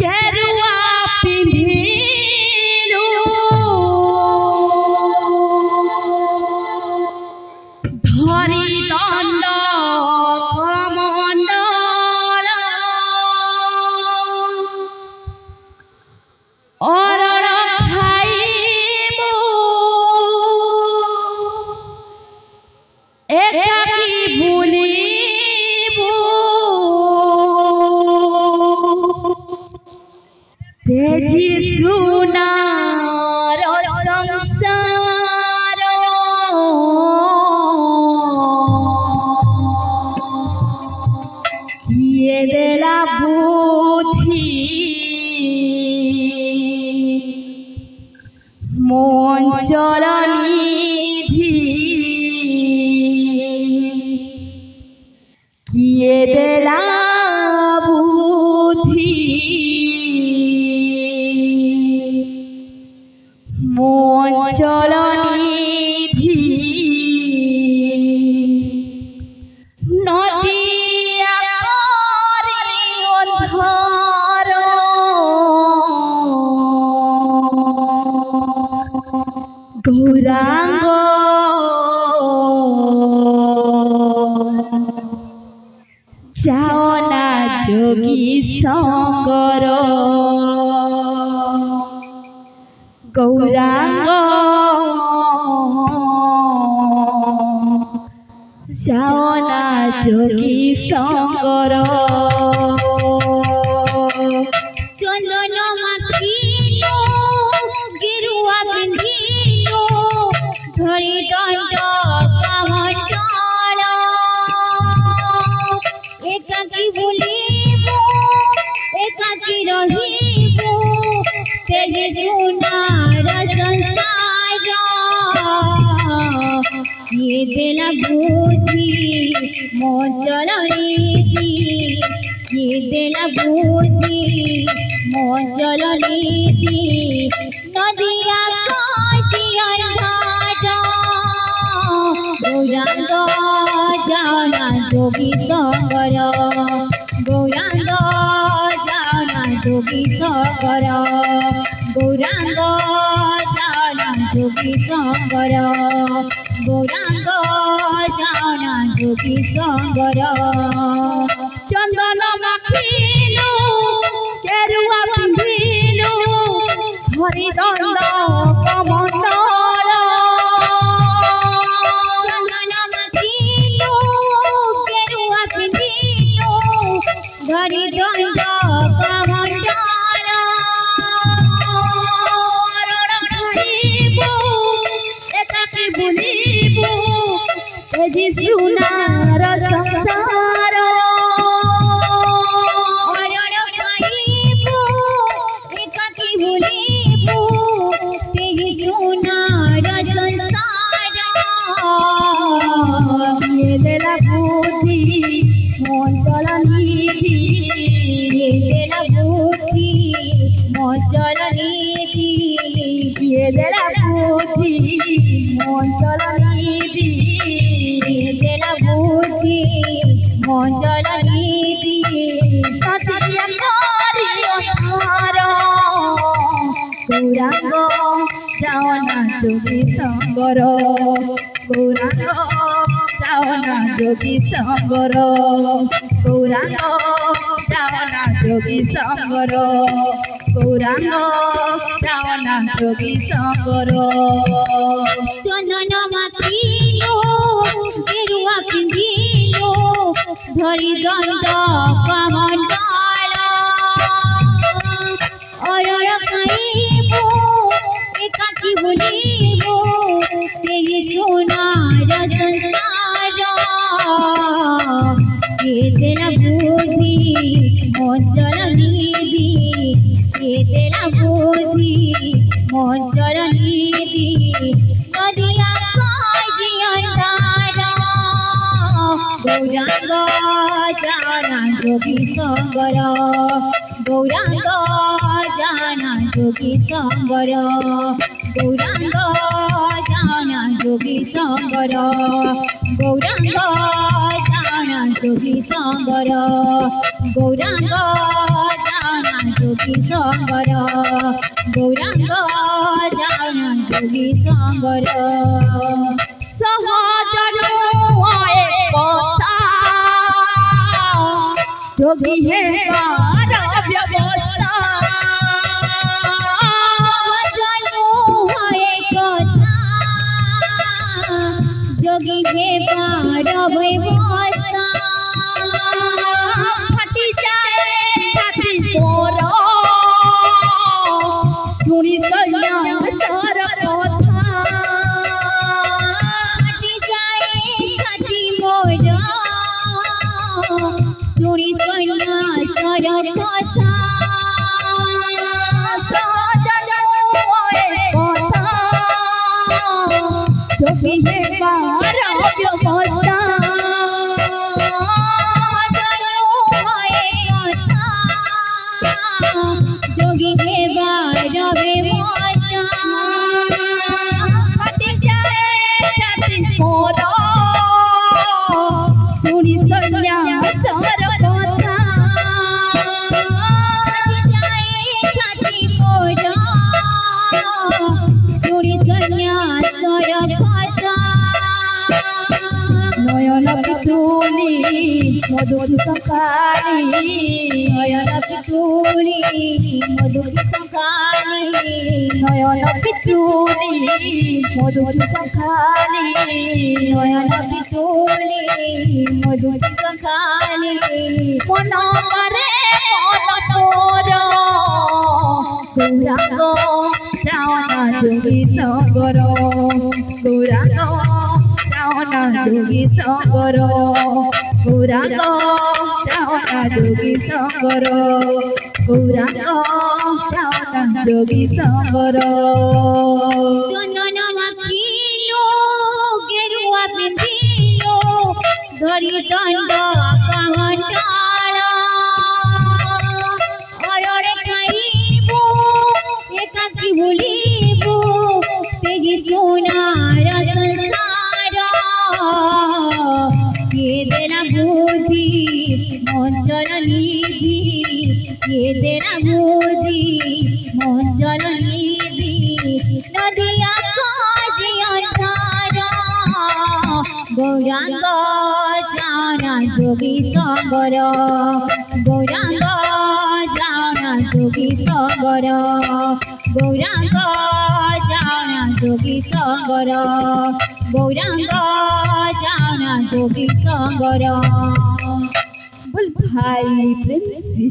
गेरुआ पिंधिलु धरी दंड कमंडल अरड़ खाइबु एकाकी बुलिबु तेजी सुनार संसार किए देला बुद्धि मन चलनिधि किए देला बुद्धि मन चलनिधि नदिया करी अंधार गौरांग जाओ ना जोगी शंकर गौरांग जाओ ना जोगी शंकर चंदन माखिलो गेरुआ पिंधिलो धरी दंड कमंडल एकाकी बुलिबो एकाकी रहिबो तेजे सुनार संसार किए देला बुद्धि मन चलनिधि किए देला बुद्धि मन चलनिधि नदिया काटी अंधार गौरांग जाना जोगी शंकर गौरांग जाना जोगी शंकर गौरांग जाना जोगी शंकर गौरांग जाना जोगी शंकर चंदन माखिलु गेरुआ पिंधिलु धरी दंड कमंडल चंदन माखिलो गेरुआ पिंधिलो धरी दंड कमंडल अरड़ खाइबु एकाकी बुलिबु तेजी सुनार संसार अरड़ खाइबो एकाकी बुलिबो तेजी सुनार संसार किए देला बुद्धि मन चलनिधि किए देला बुद्धि मन चलनिधि किए देला बुद्धि मन चलनिधि किए देला बुद्धि मन चलनिधि नदिया करी अंधार गौरांग जाओ ना जोगी शंकर गौरांग जाओ ना जोगी शंकर गौरांग जाओ ना जोगी शंकर गौरांग जाओ ना जोगी शंकर चंदन माखिलो गेरुआ पिंधिलो धरी दंड कमंडल अरड़ खाइबो एकाकी बुलिबो तेजी सुनार संसार किए देला बुद्धि मन चलनिधि किए देला बुद्धि मन चलनिधि नदिया काटी अंधार गौरांग जाना जोगी शंकर गौरांग जाना जोगी शंकर गौरांग जाना जोगी शंकर गौरांग जाना जोगी शंकर गौरांग जाना যোগী সঙ্গর গৌরাঙ্গ যাওনা যোগী সঙ্গর সহজ নয় কথা যোগী হে কার ব্যবস্থা যোগী হে পার ব্যবস্থা ফাটি যায় ছাতি মোর শুনি সন্ন্যাসর কথা ফাটি যায় ছাতি মোর শুনি সন্ন্যাসর কথা যোগী হে কার ব্যবস্থা যোগী হে বার ব্যবস্থা ফাটি যায় ছাতি মোর শুনি সন্ন্যাসর কথা ফাটি যায় ছাতি মোর শুনি সন্ন্যাসর কথা নয়ন পিতুলি মধুর সকালি নয়ন পিতুলি মধুর সকালি নয়ন পিতুলি মধুর সকালি নয়ন পিতুলি মধুর সকালি মন মারে মন তোর গৌরাঙ্গ যাওনা যোগী সঙ্গর গৌরাঙ্গ যাওনা যোগী সঙ্গর গৌরাঙ্গ যাওনা যোগী সঙ্গর গৌরাঙ্গ যাওনা যোগী সঙ্গর চন্দন মাখিলো গেরুয়া পিন্ধিলো ধরি দণ্ড কামণ্ডাল অররে খাইবো একাকি ভুলিবো তেজি সোনার সংসার কে দেনা বুদ্ধি মঞ্চল নিধি কে দেনা বুদ্ধি মঞ্চল নিধি নদিয়া কাজি অন্ধার গৌরাঙ্গ যাওনা যোগী সঙ্গর গৌরাঙ্গ যাওনা যোগী সঙ্গর গৌরাঙ্গ যাওনা যোগী সঙ্গর গৌরাঙ্গ যাওনা যোগী সঙ্গর बोल भाई प्रेम से